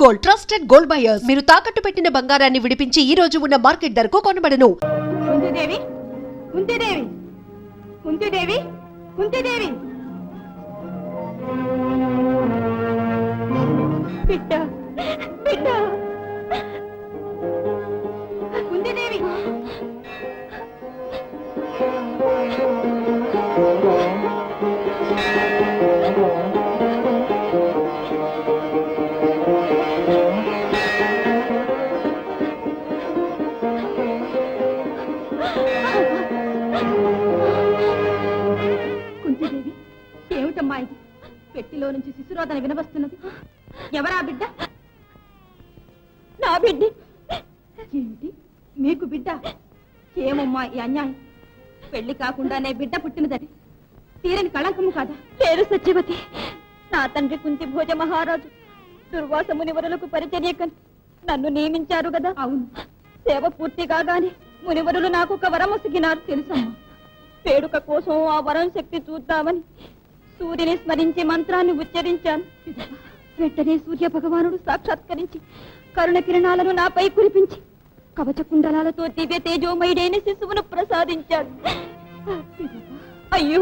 Gold, trusted gold buyers. మీరు తాకట్టు పెట్టిన బంగారాన్ని విడిపించి ఈ రోజు ఉన్న మార్కెట్ ధరకు కొనబడను. కుంతిదేవి, కుంతిదేవి, కుంతిదేవి, కుంతిదేవి, బిడ్డ, బిడ్డ, కుంతిదేవి. కుంతిదేవి, ఏమిటమ్మా ఇది? పెట్టిలో నుంచి శిశురోదన వినవస్తున్నది. ఎవరా బిడ్డ? నా బిడ్డ. ఏమిటి మీకు బిడ్డ? ఏమమ్మా ఈ అన్యాయం? పెళ్లి కాకుండానే బిడ్డ పుట్టినదని తీరని కళంకము కాదా? పేరు సత్యవతి. నా తండ్రి కుంతి భోజ మహారాజు దుర్వాస మునివరులకు పరిచర్యకని నన్ను నియమించారు కదా. అవును, సేవ పూర్తి కాగానే మునివరులు నాకు ఒక వరం ఒసిగినారు తెలుసమ్మా. వేడుక కోసం ఆ వరం శక్తి చూద్దామని సూర్యుని స్మరించి మంత్రాన్ని ఉచ్చరించాను. వెంటనే సూర్య భగవానుడు సాక్షాత్కరించి కరుణ కిరణాలను నాపై కురిపించి కవచ కుండలాలతో దివ్య తేజోమయుడైన శిశువును ప్రసాదించాడు. అయ్యో,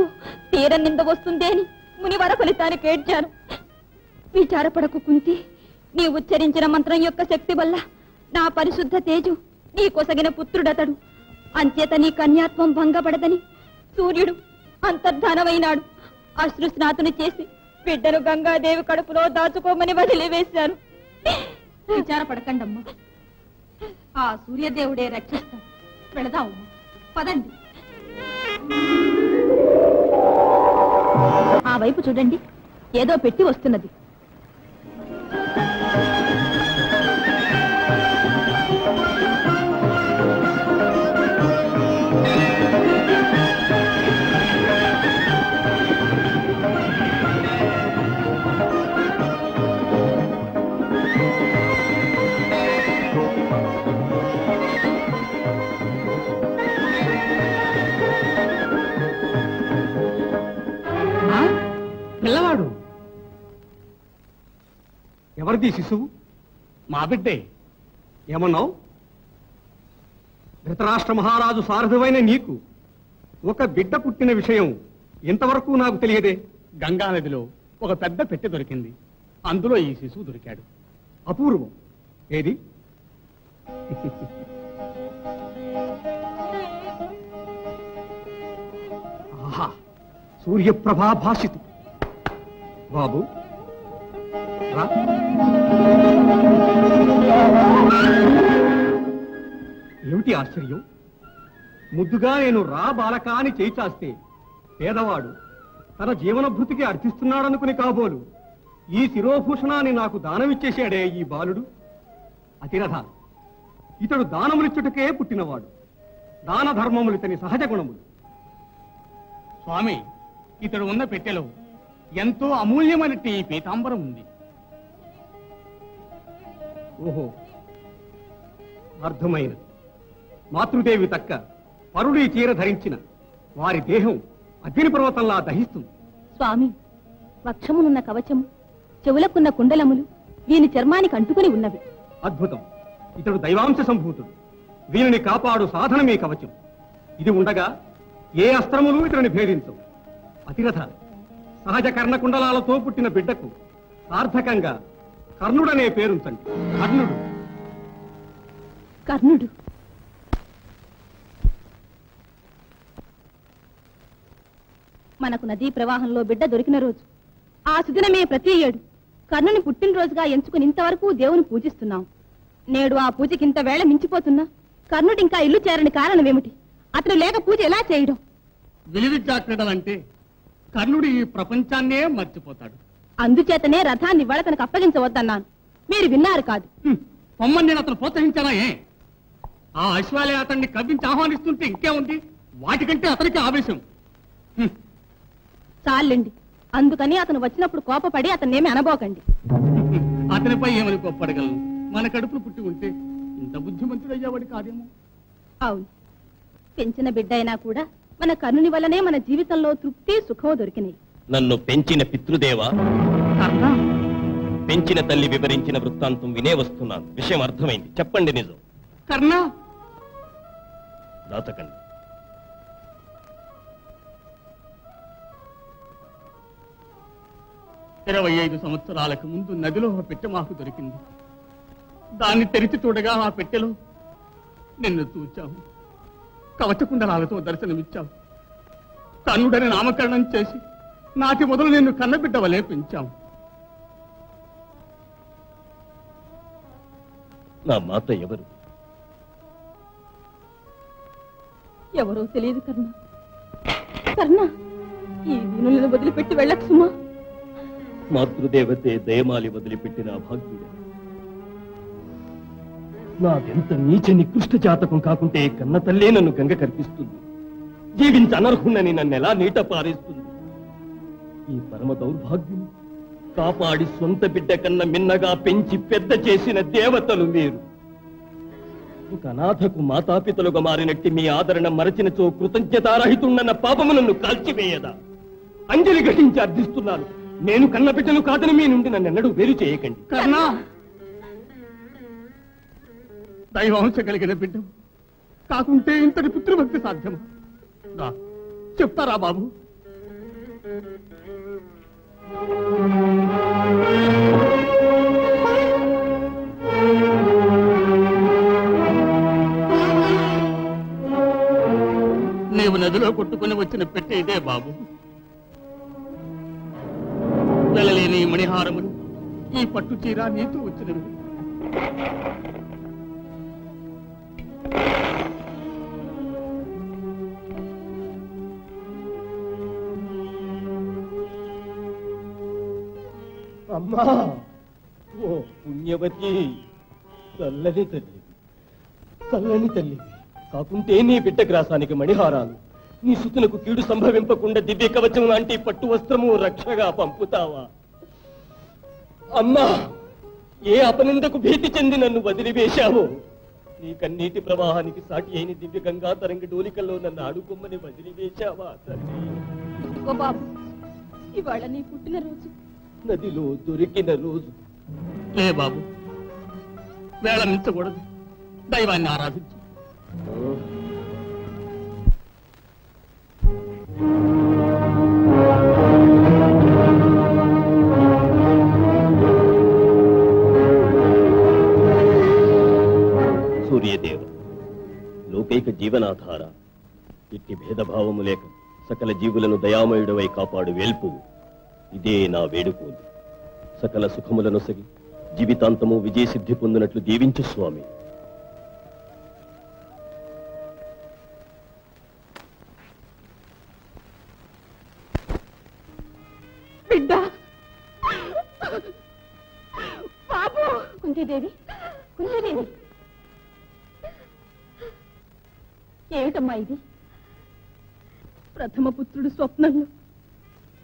తీర నింద వస్తుందే అని మునివర ఫలితానికి ఏడ్చాను. విచారపడకు కుంతి, నీ ఉచ్చరించిన మంత్రం యొక్క శక్తి వల్ల నా పరిశుద్ధ తేజు నీ కొసగిన పుత్రుడతడు. అంచేత నీ కన్యాత్వం భంగపడదని సూర్యుడు అంతర్ధానమైనాడు. అశ్రు స్నాతుని చేసి బిడ్డను గంగాదేవి కడుపులో దాచుకోమని వదిలివేశాను. విచారపడకండమ్మా, ఆ సూర్యదేవుడే రక్షిస్తాడు. వెళదామమ్మా, పదండి. ఆ వైపు చూడండి, ఏదో పెట్టి వస్తున్నది. పిల్లవాడు ఎవరిది శిశువు? మా బిడ్డే. ఏమన్నావు? ధృతరాష్ట్ర మహారాజు సారథువైన నీకు ఒక బిడ్డ పుట్టిన విషయం ఇంతవరకు నాకు తెలియదే. గంగానదిలో ఒక పెద్ద పెట్టె దొరికింది, అందులో ఈ శిశువు దొరికాడు. అపూర్వం. ఏది? ఆహా, సూర్యప్రభా భాషితు. బాబు రా. ఏమిటి ఆశ్చర్యం? ముద్దుగా నేను రా బాలక అని చేయి చాస్తే పేదవాడు తన జీవనభృతికి అర్థిస్తున్నాడనుకుని కాబోలు ఈ శిరోభూషణాన్ని నాకు దానమిచ్చేశాడే ఈ బాలుడు. అతిరథ, ఇతడు దానములిచ్చుటకే పుట్టినవాడు. దాన ధర్మములు ఇతని సహజ గుణములు. స్వామి, ఇతడు ఉన్న పెట్టెలో ఎంతో అమూల్యమైనట్టి ఈ పీతాంబరం ఉంది. ఓహో, అర్థమైనది. మాతృదేవి తక్క పరుడు ఈ చీర ధరించిన వారి దేహం అగ్ని పర్వతంలా దహిస్తుంది. స్వామి, వక్షమునున్న కవచము, చెవులకున్న కుండలములు వీని చర్మానికి అంటుకుని ఉన్నవి. అద్భుతం. ఇతడు దైవాంశ సంభూతుడు. వీనిని కాపాడు సాధనమే కవచం. ఇది ఉండగా ఏ అస్త్రములు ఇతడిని భేదించవు. అతిరథ, సహజ కర్ణకుండలాలతో పుట్టిన బిడ్డకు సార్థకంగా కర్ణుడనే పేరుంచండి. కర్ణుడు. కర్ణుడు. మనకు నదీ ప్రవాహంలో బిడ్డ దొరికిన రోజు, ఆ సుదినమే ప్రతి ఏడు కర్ణుని పుట్టినరోజుగా ఎంచుకుని ఇంతవరకు దేవుని పూజిస్తున్నాం. నేడు ఆ పూజకి ఇంత వేళ మించిపోతున్నా కర్ణుడు ఇంకా ఇల్లు చేరని కారణం ఏమిటి? అతడు లేక పూజ ఎలా చేయడం? విలువిద్యా క్రీడలంటే కర్ణుడు ఈ ప్రపంచాన్నే మర్చిపోతాడు. అందుచేతనే రథాన్ని ఇవాళ తనకు అప్పగించవద్దన్నాను. మీరు విన్నారు కాదు. పొమ్మని నేను అతను ప్రోత్సహించానా? ఆ అశ్వాలే అతన్ని కవ్వించి ఆహ్వానిస్తుంటే ఇంకేముంది? వాటికంటే అతనికి ఆవేశం. చాలండి, అందుకని అతను వచ్చినప్పుడు కోపపడి అతన్నేమి అనబోకండి. అతనిపై ఏమని కోప్పడగలను? మన కడుపులు పుట్టి ఉంటే ఇంత బుద్ధిమంతుడయ్యేవాడి కాదేమో. అవును, పెంచిన బిడ్డ అయినా కూడా మన కర్ణుని వల్లనే మన జీవితంలో తృప్తి సుఖం దొరికినాయి. నన్ను పెంచిన పితృదేవా, పెంచిన తల్లి వివరించిన వృత్తాంతం వినే వస్తున్నాను. విషయం అర్థమైంది. చెప్పండి నిజం. కర్ణ, దాచకండి. ఇరవై 25 సంవత్సరాలకు ముందు నదిలో ఒక పెట్టె మాకు దొరికింది. దాన్ని తెరిచి చూడగా ఆ పెట్టెలో నిన్ను చూచాము. కవచకుండలాలతో దర్శనమిచ్చావు. కన్నుడని నామకరణం చేసి నాటి మొదలు నిన్ను కన్నబిడ్డ వలె పెంచాము. నా మాత ఎవరు? ఎవరో తెలియదు కర్ణ. కర్ణ, ఈ దీనులను వదిలిపెట్టి వెళ్ళకు సుమా. మాతృదేవతే దయమాలి వదిలిపెట్టిన భాగ్యుడే. నాదెంత నీచ నికృష్ట జాతకం కాకుంటే కన్న తల్లే నన్ను గంగ కల్పిస్తుంది. జీవించ అనర్హున్నని నన్నెలా నీట పారేస్తుంది. ఈ పరమ దౌర్భాగ్యం కాపాడి సొంత బిడ్డ కన్నా మిన్నగా పెంచి పెద్ద చేసిన దేవతలు మీరు. ఒక అనాథకు మాతాపితలుగా మారినట్టి మీ ఆదరణ మరచినచో కృతజ్ఞతారహితున్న పాపము నన్ను కాల్చివేయదా? అంజలి ఘటించి అర్థిస్తున్నాను. నేను కన్న బిడ్డను కాదని మీ నుండి నన్నెన్నడూ వేరు చేయకండి. కర్ణ, దైవాంశ కలిగిన బిడ్డ కాకుంటే ఇంతటి పుత్రభక్తి సాధ్యమా? రా, చెప్తారా బాబు? నీవు నదిలో కొట్టుకుని వచ్చిన పెట్టె ఇదే బాబు. వెళ్ళలేని మణిహారములు, ఈ పట్టు చీర నీతో వచ్చినవి. అమ్మా, ఓ పుణ్యవతి, చల్లని తల్లి, చల్లని తల్లి కాకుంటే నీ బిడ్డ గ్రాసానికి మణిహారాలు, నీ సుతులకు కీడు సంభవింపకుండా దివ్య కవచం లాంటి పట్టు వస్త్రము రక్షగా పంపుతావా? అమ్మా, ఏ అపనిందకు భీతి చెంది నన్ను వదిలివేశావో, నీ కన్నీటి ప్రవాహానికి సాటి అయిన దివ్య గంగా తరంగి డోలికల్లో నన్ను ఆడుకోమని వదిలివేశావా తల్లి? ఓ బాబు, ఇవాళ నీ పుట్టినరోజు. నదిలో దొరికిన రోజు. లే బాబు, వేళ మించకూడదు. దైవాన్ని ఆరాధించు. సూర్యదేవ, లోకైక జీవనాధార, ఇట్టి భేదభావము లేక సకల జీవులను దయామయుడవై కాపాడు వేల్పు, ఇదే నా వేడుకోలు. సకల సుఖములను సగి జీవితాంతము విజయసిద్ధి పొందినట్లు దీవించు స్వామి. బిడ్డ బాబు. కుంతీదేవి, కుంతీదేవి, ఏమిటమ్మా ఇది? ప్రథమ పుత్రుడు స్వప్నంలో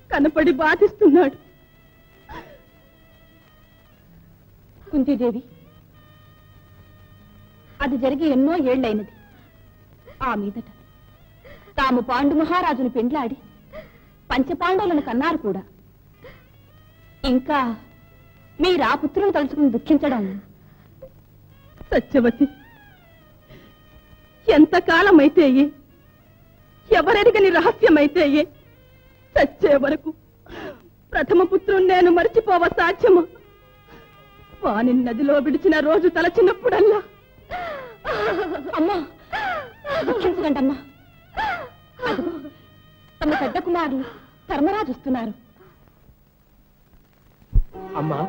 కనపడి బాధిస్తున్నాడు. కుంతీదేవి, అది జరిగి ఎన్నో ఏళ్లైనది. ఆ మీదట తాము పాండు మహారాజును పెండ్లాడి పంచపాండవులను కన్నారు కూడా. ఇంకా మీరు ఆ పుత్రులను తలుచుకుని దుఃఖించడం. సత్యవతి, ఎంతకాలమైతే ఎవరెరగని రహస్యమైతే చచ్చే వరకు ప్రథమ పుత్రుని నేను మర్చిపోవ సాధ్యమా? వాని నదిలో విడిచిన రోజు తలచినప్పుడల్లా. అమ్మా, దుఃఖించకండి అమ్మా. అదిగో తమ పెద్ద కుమారులు ధర్మరాజు వస్తున్నారు. అమ్మా,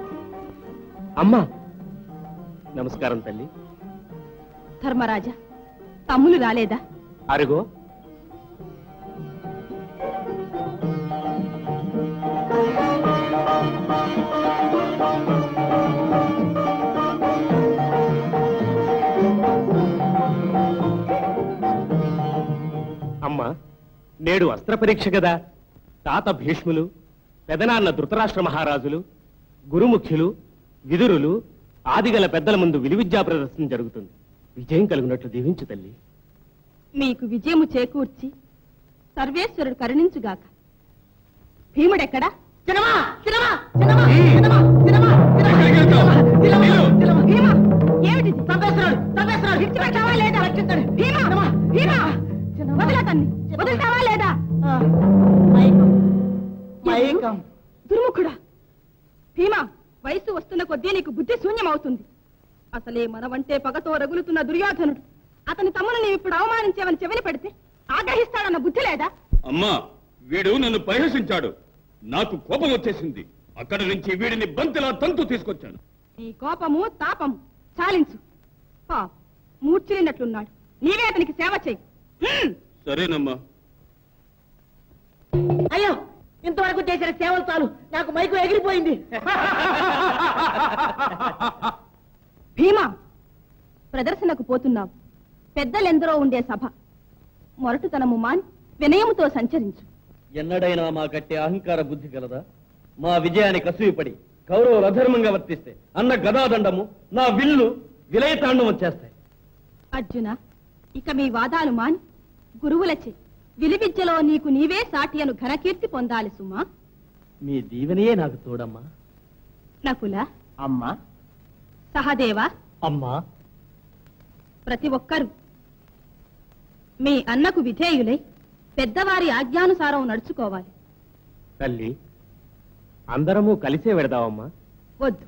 అమ్మా, నమస్కారం తల్లి. ధర్మరాజా, తమ్ములు రాలేదా? అరుగో. అమ్మా, నేడు అస్త్ర పరీక్ష కదా. తాత భీష్ములు, పెదనాన్న ధృతరాష్ట్ర మహారాజులు, గురుముఖ్యులు, విదురులు, ఆదిగల పెద్దల ముందు విలువిద్యా ప్రదర్శన జరుగుతుంది. విజయం కలుగునట్లు దీవించు తల్లి. మీకు విజయము చేకూర్చి సర్వేశ్వరుడు కరుణించుగాక. భీముడెక్కడా? భీమా ఏమిటి విడిచిపెట్టావా లేదా భీమా భీమా వదలకండి వదులుతావా లేదా దుర్ముఖుడా భీమా వయసు వస్తున్న కొద్దీ నీకు బుద్ధి శూన్యమవుతుంది. అసలే మనవంటే పగతో రగులుతున్న దుర్యోధనుడు అతని తమ్మును నీవు ఇప్పుడు అవమానించేవని చెవిని పెడితే ఆగ్రహిస్తాడన్న బుద్ధి లేదా? అమ్మా, వీడు నన్ను పరిహసించాడు. నాకు కోపం వచ్చేసింది. అక్కడి నుంచి వీడిని బంతిలా తంతు తీసుకొచ్చాను. నీ కోపము తాపము చాలించు. మూర్చినట్లున్నాడు, నీవే అతనికి సేవ చెయ్యి. సరేనమ్మా. అయ్యో, ఇంతవరకు చేసిన సేవలు చాలు, నాకు మైకు ఎగిరిపోయింది. భీమా, ప్రదర్శనకు పోతున్నావు. పెద్దలెందరో ఉండే సభ. మొరటుతనము మాని వినయముతో సంచరించు. ఎన్నడైనా మా కట్టే అహంకార బుద్ధి గలదా? మా విజయానికి అసూయపడి కౌరవులు అధర్మంగా వర్తిస్తే అన్న గదాదండము, నా విల్లు విలయతాండవం చేస్తాయి. అర్జున, ఇక మీ వాదాలు మాని గురువులచే విలువిద్యలో నీకు నీవే సాటి అను ఘనకీర్తి పొందాలి సుమా. మీ దీవెనయే నాకు తోడమ్మా. నకుల, అమ్మా. సహదేవ, అమ్మా. ప్రతి ఒక్కరూ మీ అన్నకు విధేయులై పెద్దవారి ఆజ్ఞానుసారం నడుచుకోవాలి. తల్లి, అందరము కలిసే వెడదామమ్మా. వద్దు,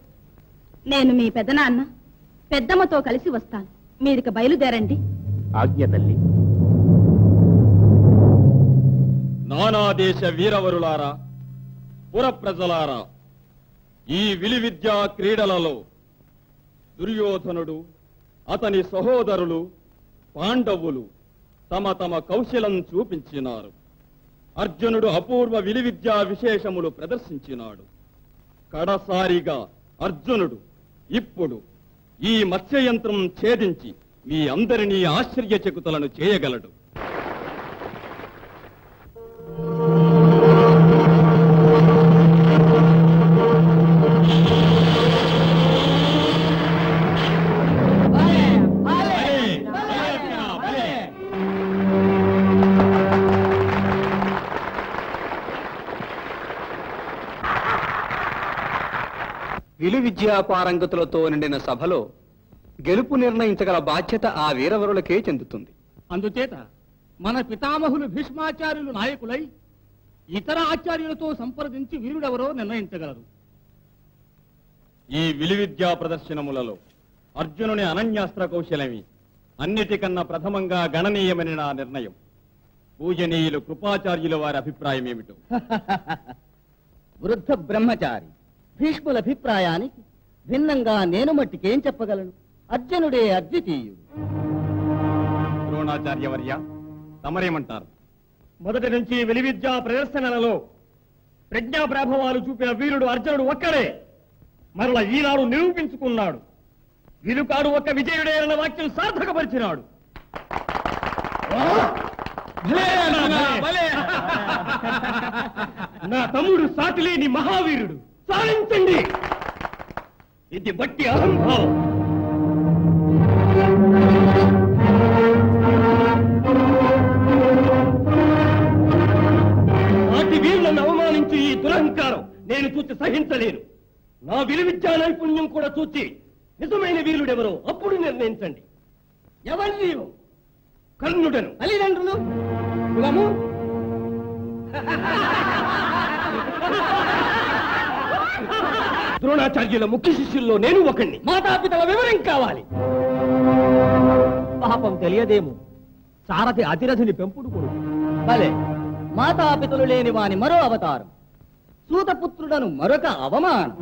నేను మీ పెదనాన్న పెద్దమ్మతో కలిసి వస్తాను. మీరిక బయలుదేరండి. ఆజ్ఞ తల్లి. నానాదేశ వీరవరులారా, పుర ప్రజలారా, ఈ విలువిద్యా క్రీడలలో దుర్యోధనుడు, అతని సహోదరులు పాండవులు తమ తమ కౌశలం చూపించినారు. అర్జునుడు అపూర్వ విలువిద్యా విశేషములు ప్రదర్శించినాడు. కడసారిగా అర్జునుడు ఇప్పుడు ఈ మత్స్యయంత్రం ఛేదించి మీ అందరినీ ఆశ్చర్యచకితులను చేయగలడు. విలువిద్యా పారంగతులతో నిండిన సభలో గెలుపు నిర్ణయించగల బాధ్యత ఆ వీరవరులకే చెందుతుంది. అందుచేత మన పితామహులు భీష్మాచార్యులు నాయకులై ఇతర ఆచార్యులతో సంప్రదించి వీరుడెవరో నిర్ణయించగలరు. ఈ విలువిద్యా ప్రదర్శనములలో అర్జునుని అనన్యాస్త్ర కౌశలమి అన్నిటికన్నా ప్రథమంగా గణనీయమని నా నిర్ణయం. పూజనీయులు కృపాచార్యుల వారి అభిప్రాయం ఏమిటో? వృద్ధ బ్రహ్మచారి భీష్ముల అభిప్రాయానికి భిన్నంగా నేను మట్టికేం చెప్పగలను? అర్జునుడే అద్వితీయుడు. ద్రోణాచార్యవర్య, తమరేమంటారు? మొదటి నుంచి విలువిద్యా ప్రదర్శనలలో ప్రజ్ఞా ప్రభావాలు చూపిన వీరుడు అర్జునుడు ఒక్కడే. మరల ఈనాడు నిరూపించుకున్నాడు. విలుకాడు ఒక్క విజయుడే అన్న వాక్యం సార్థకపరిచినాడు. నా తమ్ముడు సాటిలేని మహావీరుడు. సాధించండి. ఇది బట్టి అహంభావం. నాటి వీరులను అవమానించి ఈ దురహంకారం నేను చూసి సహించలేను. నా విలువిద్యా నైపుణ్యం కూడా చూచి నిజమైన వీరుడెవరో అప్పుడు నిర్ణయించండి. ఎవరు నీవు? కర్ణుడను. తల్లిదండ్రులు, కులము, ద్రోణాచార్యుల ముఖ్య శిష్యుల్లో నేను ఒకణ్ణి. మాతాపితల వివరం కావాలి. పాపం తెలియదేమో. సారథి అతిరథుని పెంపుడు కొడుకు. భలే, మాతాపితలు లేని వాని మరో అవతారం. సూతపుత్రుడను మరొక అవమానం.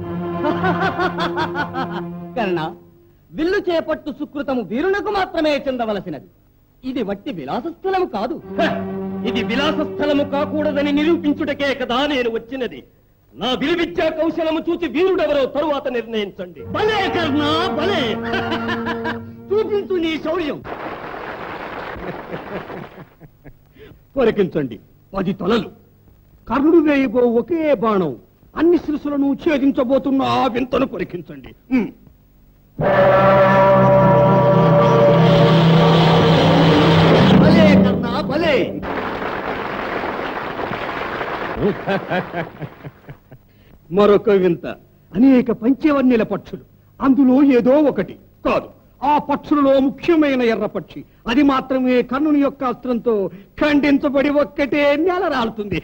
కర్ణ, విల్లు చేపట్టు సుకృతము వీరునకు మాత్రమే చెందవలసినది. ఇది వట్టి విలాసస్థలము కాదు. ఇది విలాస స్థలము కాకూడదని నిరూపించుటకే కదా నేను వచ్చినది. నా విలువిద్యా కౌశలము చూచి వీరుడెవరో తరువాత నిర్ణయించండి. భలే కర్ణ, భలే. చూపించు నీ శౌర్యం. కొరికించండి 10 తలలు. కర్ణుడు వేయబో ఒకే బాణం అన్ని శిరసులను ఛేదించబోతున్న ఆ వింతను కొరికించండి. భలే కర్ణ, భలే. మరొక వింత అనేక పంచవర్ణ్యుల పక్షులు, అందులో ఏదో ఒకటి కాదు, ఆ పక్షులలో ముఖ్యమైన ఎర్ర పక్షి, అది మాత్రమే కర్ణుని యొక్క అస్త్రంతో ఖండించబడి ఒక్కటే నేలరాలుతుంది.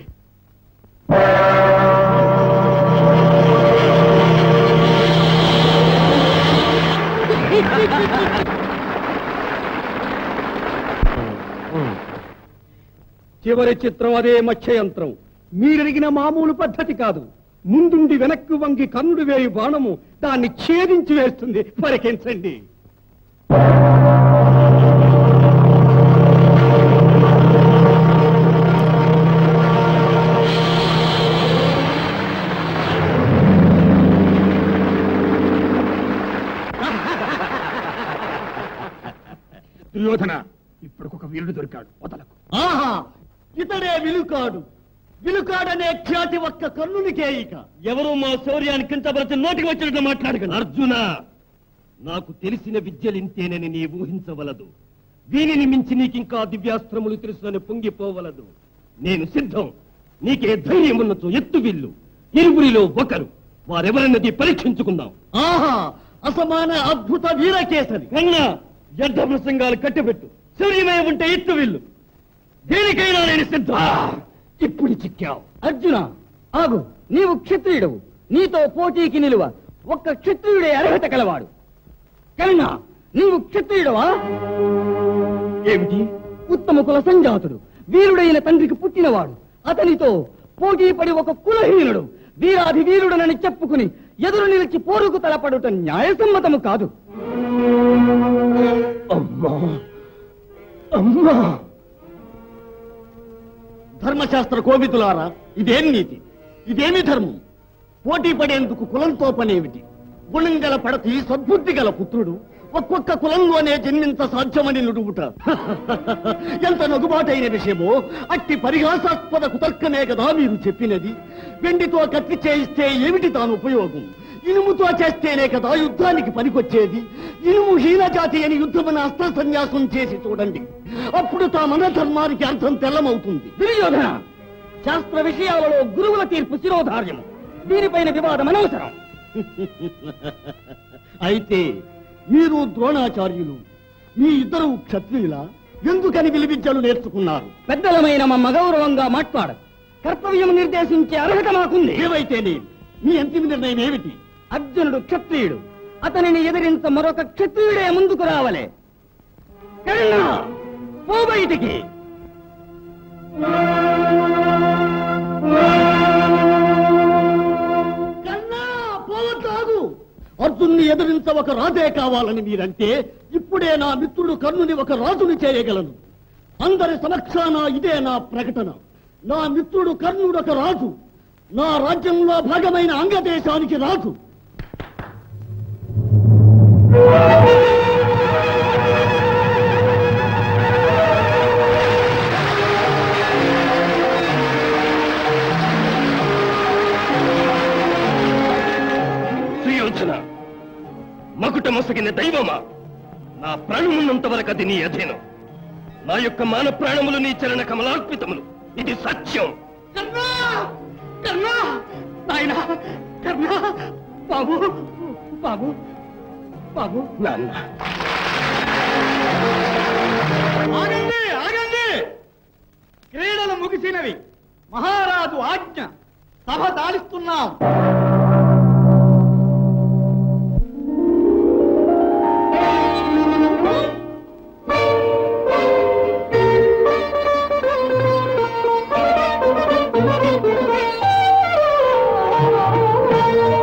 చివరి చిత్రం అదే మత్స్యయంత్రం. మీరెరిగిన మామూలు పద్ధతి కాదు. ముందుండి వెనక్కు వంగి కన్నుడు వేయి బాణము దాన్ని ఛేదించి వేస్తుంది. పరికించండి. దుర్యోధన, ఇప్పటికొక వీరుడు దొరికాడు, వదలకు. ఆహా, ఇతడే విలుకాడు. విలుకాడనే ఖ్యాతి ఒక్క కర్ణునికే. ఇక ఎవరు మా శౌర్యాన్ని కించపరిచి నోటికి వచ్చినట్లు మాట్లాడగలరు? అర్జున, నాకు తెలిసిన విద్యలింతేనని నీ ఊహించవలదు. వీనిని మించి నీకింకా దివ్యాస్త్రములు తెలుసునని పొంగిపోవలదు. నేను సిద్ధం. నీకే ధైర్యం ఉన్నచో ఎత్తు విల్లు. ఇరువురిలో ఒకరు, వారెవరన్నది పరీక్షించుకుందాం. ఆహా, అసమాన అద్భుత వీరకేసరి కన్నా యుద్ధ ప్రసంగాలు కట్టిపెట్టు. శౌర్యమే ఉంటే ఎత్తు విల్లు. దేనికైనా నేను సిద్ధం. ఇప్పుడు చిక్కావు. అర్జున, ఆగు. నీవు క్షత్రియుడవు. నీతో పోటీకి నిలువ ఒక్క క్షత్రియుడే అర్హత కలవాడు. కర్ణ, నీవు క్షత్రియుడవా? ఏమిటి? ఉత్తమ కుల సంజాతుడు, వీరుడైన తండ్రికి పుట్టినవాడు. అతనితో పోటీ పడి ఒక కులహీనుడు వీరాధి వీరుడనని చెప్పుకుని ఎదురు నిలిచి పోరుకు తలపడుట న్యాయసమ్మతము కాదు. అమ్మా అమ్మా! ధర్మశాస్త్ర కోవిదులారా, ఇదేం నీతి? ఇదేమి ధర్మం? పోటీ పడేందుకు కులంతో పనేమిటి? గుణం గల పడతి, సద్బుద్ధి గల పుత్రుడు ఒక్కొక్క కులంలోనే జన్మించ సాధ్యమని నుడుగుట ఎంత నగుబాటైన విషయమో. అట్టి పరిహాసాస్పద కుతర్కమే కదా మీరు చెప్పినది. వెండితో కత్తి చేయిస్తే ఏమిటి తాను ఉపయోగం? ఇనుముతో చేస్తేనే కదా యుద్ధానికి పనికొచ్చేది. ఇనుము హీనజాతి అని యుద్ధమని అస్త్ర సన్యాసం చేసి చూడండి. అప్పుడు తామన ధర్మానికి అర్థం తెల్లమవుతుంది. దుర్యోధన, శాస్త్ర విషయాలలో గురువుల తీర్పు శిరోధార్యము. దీనిపైన వివాదం అనవసరం. అయితే మీరు ద్రోణాచార్యులు, మీ ఇద్దరు క్షత్రియులా? ఎందుకని విలువిద్యలు నేర్చుకున్నారు? పెద్దలమైన మమ్మ గౌరవంగా మాట్లాడ కర్తవ్యం నిర్దేశించే అర్హత మాకుంది. ఏవైతేనే మీ అంతిమ నిర్ణయం ఏమిటి? అర్జునుడు క్షత్రియుడు. అతనిని ఎదిరించ మరొక క్షత్రియుడే ముందుకు రావలే. కర్ణ, పో బయటికి. కన్నా, పోవద్దు. అర్జున్ని ఎదిరించ ఒక రాజే కావాలని మీరంటే ఇప్పుడే నా మిత్రుడు కర్ణుని ఒక రాజుని చేయగలను. అందరి సమక్షాన ఇదే నా ప్రకటన. నా మిత్రుడు కర్ణుడు ఒక రాజు. నా రాజ్యంలో భాగమైన అంగదేశానికి రాజు. సుయోధన, మకుట మొసగిన దైవమా, నా ప్రాణమున్నంత వరకు అది నీ అధీనం. నా యొక్క మాన ప్రాణములు నీ చరణ కమలార్పితములు. ఇది సత్యం. కర్ణా! కర్ణా! నాయనా! కర్ణా! బాబు! బాబు! బాబు! నాన్న, ఆగండి, ఆగండి. క్రీడలు ముగిసినవి. మహారాజు ఆజ్ఞ. సభ దాలిస్తున్నాం.